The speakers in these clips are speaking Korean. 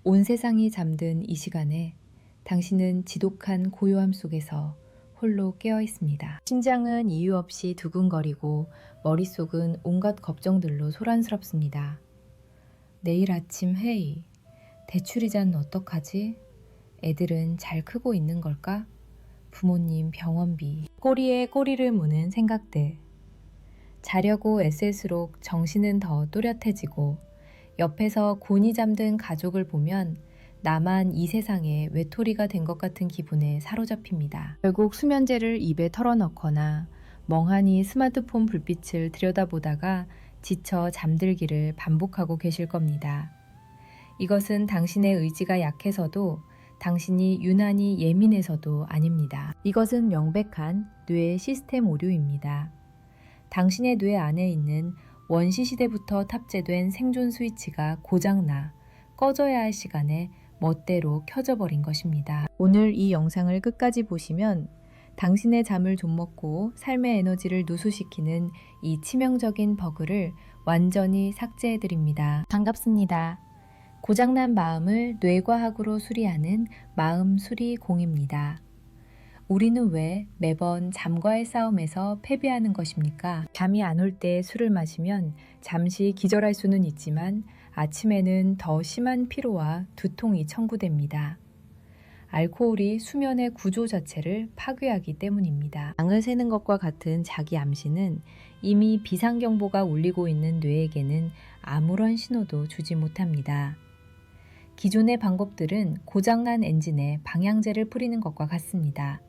온 세상이 잠든 이 시간에 당신은 지독한 고요함 속에서 홀로 깨어 있습니다. 심장은 이유 없이 두근거리고 머릿속은 온갖 걱정들로 소란스럽습니다. 내일 아침 회의, 대출이자는 어떡하지? 애들은 잘 크고 있는 걸까? 부모님 병원비, 꼬리에 꼬리를 무는 생각들. 자려고 애쓸수록 정신은 더 또렷해지고 옆에서 곤히 잠든 가족을 보면 나만 이 세상에 외톨이가 된 것 같은 기분에 사로잡힙니다. 결국 수면제를 입에 털어넣거나 멍하니 스마트폰 불빛을 들여다보다가 지쳐 잠들기를 반복하고 계실 겁니다. 이것은 당신의 의지가 약해서도 당신이 유난히 예민해서도 아닙니다. 이것은 명백한 뇌의 시스템 오류입니다. 당신의 뇌 안에 있는 원시시대부터 탑재된 생존 스위치가 고장나 꺼져야 할 시간에 멋대로 켜져버린 것입니다. 오늘 이 영상을 끝까지 보시면 당신의 잠을 좀먹고 삶의 에너지를 누수시키는 이 치명적인 버그를 완전히 삭제해드립니다. 반갑습니다. 고장난 마음을 뇌과학으로 수리하는 마음 수리 공입니다. 우리는 왜 매번 잠과의 싸움에서 패배하는 것입니까? 잠이 안 올 때 술을 마시면 잠시 기절할 수는 있지만 아침에는 더 심한 피로와 두통이 청구됩니다. 알코올이 수면의 구조 자체를 파괴하기 때문입니다. 방을 새는 것과 같은 자기 암시는 이미 비상경보가 울리고 있는 뇌에게는 아무런 신호도 주지 못합니다. 기존의 방법들은 고장난 엔진에 방향제를 뿌리는 것과 같습니다.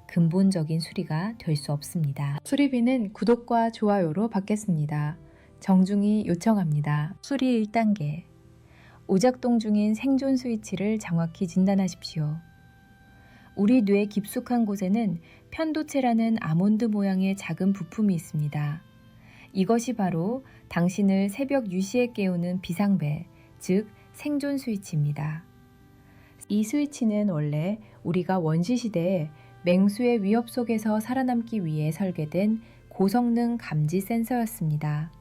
근본적인 수리가 될 수 없습니다. 수리비는 구독과 좋아요로 받겠습니다. 정중히 요청합니다. 수리 1단계. 오작동 중인 생존 스위치를 정확히 진단하십시오. 우리 뇌 깊숙한 곳에는 편도체라는 아몬드 모양의 작은 부품이 있습니다. 이것이 바로 당신을 새벽 유시에 깨우는 비상벨, 즉 생존 스위치입니다. 이 스위치는 원래 우리가 원시시대에 맹수의 위협 속에서 살아남기 위해 설계된 고성능 감지 센서였습니다.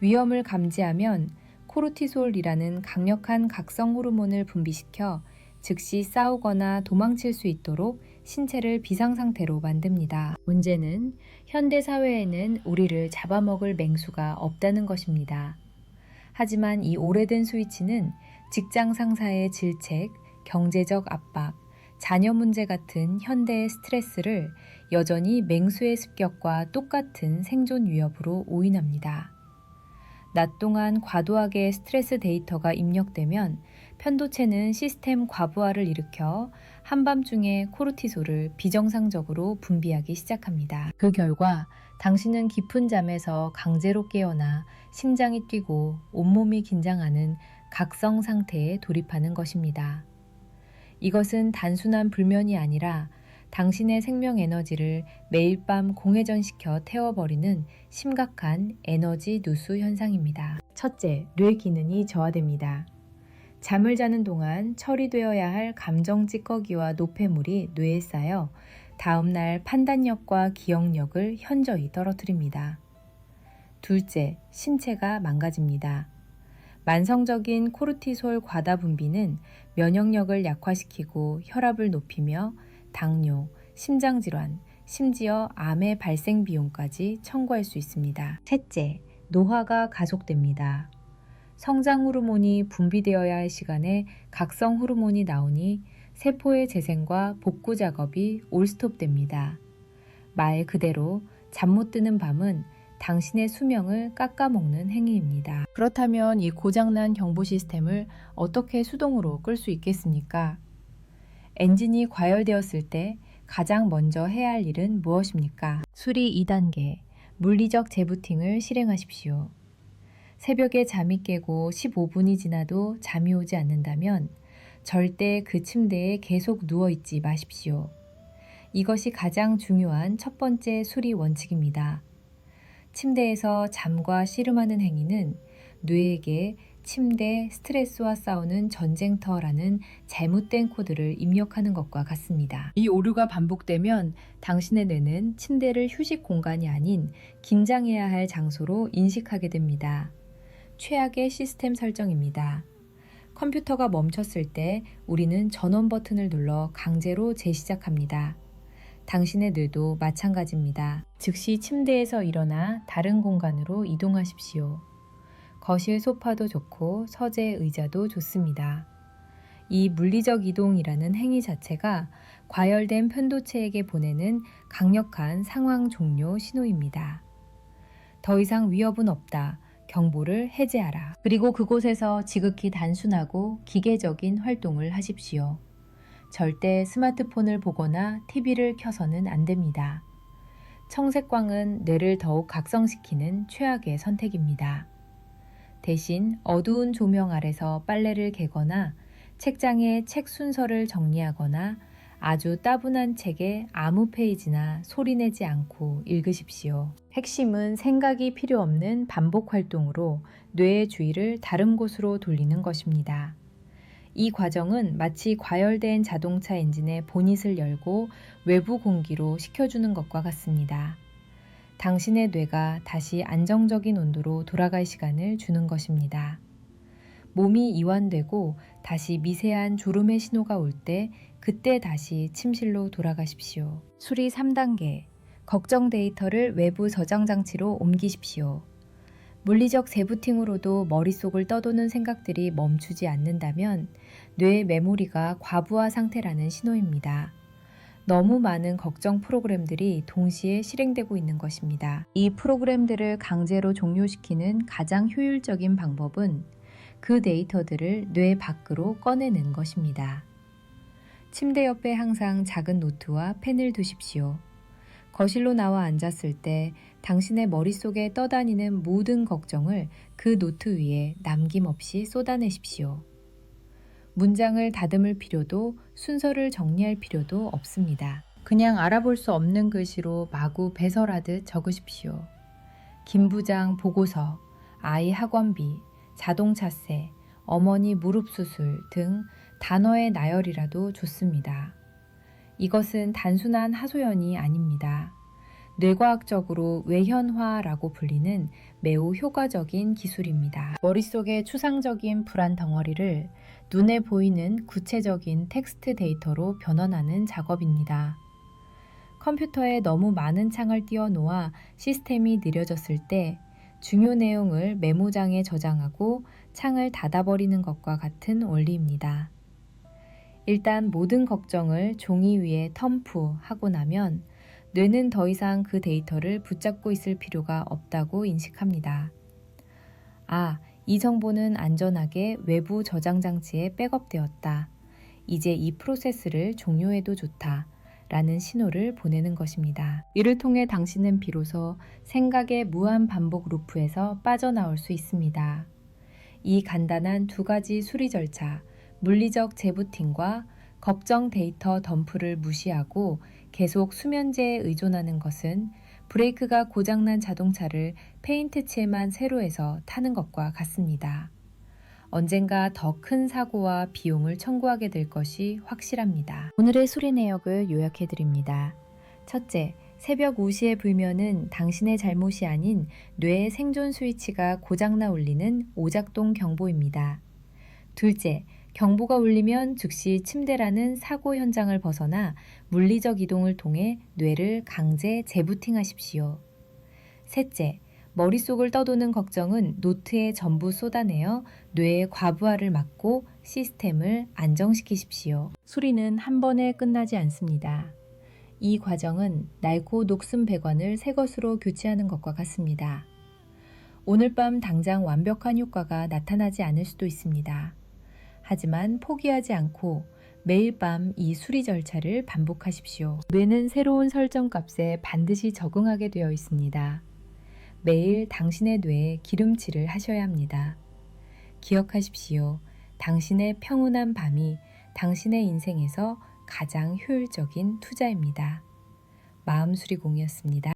위험을 감지하면 코르티솔이라는 강력한 각성 호르몬을 분비시켜 즉시 싸우거나 도망칠 수 있도록 신체를 비상상태로 만듭니다. 문제는 현대 사회에는 우리를 잡아먹을 맹수가 없다는 것입니다. 하지만 이 오래된 스위치는 직장 상사의 질책, 경제적 압박, 자녀 문제 같은 현대의 스트레스를 여전히 맹수의 습격과 똑같은 생존 위협으로 오인합니다. 낮 동안 과도하게 스트레스 데이터가 입력되면 편도체는 시스템 과부하를 일으켜 한밤중에 코르티솔을 비정상적으로 분비하기 시작합니다. 그 결과 당신은 깊은 잠에서 강제로 깨어나 심장이 뛰고 온몸이 긴장하는 각성 상태에 돌입하는 것입니다. 이것은 단순한 불면이 아니라 당신의 생명 에너지를 매일 밤 공회전시켜 태워버리는 심각한 에너지 누수 현상입니다. 첫째, 뇌 기능이 저하됩니다. 잠을 자는 동안 처리되어야 할 감정 찌꺼기와 노폐물이 뇌에 쌓여 다음날 판단력과 기억력을 현저히 떨어뜨립니다. 둘째, 신체가 망가집니다. 만성적인 코르티솔 과다 분비는 면역력을 약화시키고 혈압을 높이며 당뇨, 심장질환, 심지어 암의 발생 비용까지 청구할 수 있습니다. 셋째, 노화가 가속됩니다. 성장 호르몬이 분비되어야 할 시간에 각성 호르몬이 나오니 세포의 재생과 복구 작업이 올스톱됩니다. 말 그대로 잠 못 드는 밤은 당신의 수명을 깎아먹는 행위입니다. 그렇다면 이 고장난 경보 시스템을 어떻게 수동으로 끌 수 있겠습니까? 엔진이 과열되었을 때 가장 먼저 해야 할 일은 무엇입니까? 수리 2단계, 물리적 재부팅을 실행하십시오. 새벽에 잠이 깨고 15분이 지나도 잠이 오지 않는다면 절대 그 침대에 계속 누워있지 마십시오. 이것이 가장 중요한 첫 번째 수리 원칙입니다. 침대에서 잠과 씨름하는 행위는 뇌에게 침대, 스트레스와 싸우는 전쟁터라는 잘못된 코드를 입력하는 것과 같습니다. 이 오류가 반복되면 당신의 뇌는 침대를 휴식 공간이 아닌 긴장해야 할 장소로 인식하게 됩니다. 최악의 시스템 설정입니다. 컴퓨터가 멈췄을 때 우리는 전원 버튼을 눌러 강제로 재시작합니다. 당신의 뇌도 마찬가지입니다. 즉시 침대에서 일어나 다른 공간으로 이동하십시오. 거실 소파도 좋고 서재 의자도 좋습니다. 이 물리적 이동이라는 행위 자체가 과열된 편도체에게 보내는 강력한 상황 종료 신호입니다. 더 이상 위협은 없다. 경보를 해제하라. 그리고 그곳에서 지극히 단순하고 기계적인 활동을 하십시오. 절대 스마트폰을 보거나 TV를 켜서는 안 됩니다. 청색광은 뇌를 더욱 각성시키는 최악의 선택입니다. 대신 어두운 조명 아래서 빨래를 개거나 책장에 책 순서를 정리하거나 아주 따분한 책에 아무 페이지나 소리내지 않고 읽으십시오. 핵심은 생각이 필요 없는 반복 활동으로 뇌의 주의를 다른 곳으로 돌리는 것입니다. 이 과정은 마치 과열된 자동차 엔진의 보닛을 열고 외부 공기로 식혀주는 것과 같습니다. 당신의 뇌가 다시 안정적인 온도로 돌아갈 시간을 주는 것입니다. 몸이 이완되고 다시 미세한 졸음의 신호가 올 때 그때 다시 침실로 돌아가십시오. 수리 3단계. 걱정 데이터를 외부 저장 장치로 옮기십시오. 물리적 재부팅으로도 머릿속을 떠도는 생각들이 멈추지 않는다면 뇌의 메모리가 과부하 상태라는 신호입니다. 너무 많은 걱정 프로그램들이 동시에 실행되고 있는 것입니다. 이 프로그램들을 강제로 종료시키는 가장 효율적인 방법은 그 데이터들을 뇌 밖으로 꺼내는 것입니다. 침대 옆에 항상 작은 노트와 펜을 두십시오. 거실로 나와 앉았을 때 당신의 머릿속에 떠다니는 모든 걱정을 그 노트 위에 남김없이 쏟아내십시오. 문장을 다듬을 필요도 순서를 정리할 필요도 없습니다. 그냥 알아볼 수 없는 글씨로 마구 배설하듯 적으십시오. 김 부장 보고서, 아이 학원비, 자동차세, 어머니 무릎 수술 등 단어의 나열이라도 좋습니다. 이것은 단순한 하소연이 아닙니다. 뇌과학적으로 외현화라고 불리는 매우 효과적인 기술입니다. 머릿속의 추상적인 불안 덩어리를 눈에 보이는 구체적인 텍스트 데이터로 변환하는 작업입니다. 컴퓨터에 너무 많은 창을 띄워놓아 시스템이 느려졌을 때 중요 내용을 메모장에 저장하고 창을 닫아버리는 것과 같은 원리입니다. 일단 모든 걱정을 종이 위에 덤프하고 나면 뇌는 더 이상 그 데이터를 붙잡고 있을 필요가 없다고 인식합니다. 이 정보는 안전하게 외부 저장 장치에 백업되었다. 이제 이 프로세스를 종료해도 좋다. 라는 신호를 보내는 것입니다. 이를 통해 당신은 비로소 생각의 무한 반복 루프에서 빠져나올 수 있습니다. 이 간단한 두 가지 수리 절차, 물리적 재부팅과 걱정 데이터 덤프를 무시하고 계속 수면제에 의존하는 것은 브레이크가 고장난 자동차를 페인트칠만 새로 해서 타는 것과 같습니다. 언젠가 더 큰 사고와 비용을 청구하게 될 것이 확실합니다. 오늘의 수리 내역을 요약해드립니다. 첫째, 새벽 5시에 불면은 당신의 잘못이 아닌 뇌의 생존 스위치가 고장나 울리는 오작동 경보입니다. 둘째, 경보가 울리면 즉시 침대라는 사고 현장을 벗어나 물리적 이동을 통해 뇌를 강제 재부팅하십시오. 셋째, 머릿속을 떠도는 걱정은 노트에 전부 쏟아내어 뇌의 과부하를 막고 시스템을 안정시키십시오. 수리는 한 번에 끝나지 않습니다. 이 과정은 낡고 녹슨 배관을 새 것으로 교체하는 것과 같습니다. 오늘 밤 당장 완벽한 효과가 나타나지 않을 수도 있습니다. 하지만 포기하지 않고 매일 밤 이 수리 절차를 반복하십시오. 뇌는 새로운 설정 값에 반드시 적응하게 되어 있습니다. 매일 당신의 뇌에 기름칠을 하셔야 합니다. 기억하십시오. 당신의 평온한 밤이 당신의 인생에서 가장 효율적인 투자입니다. 마음수리공이었습니다.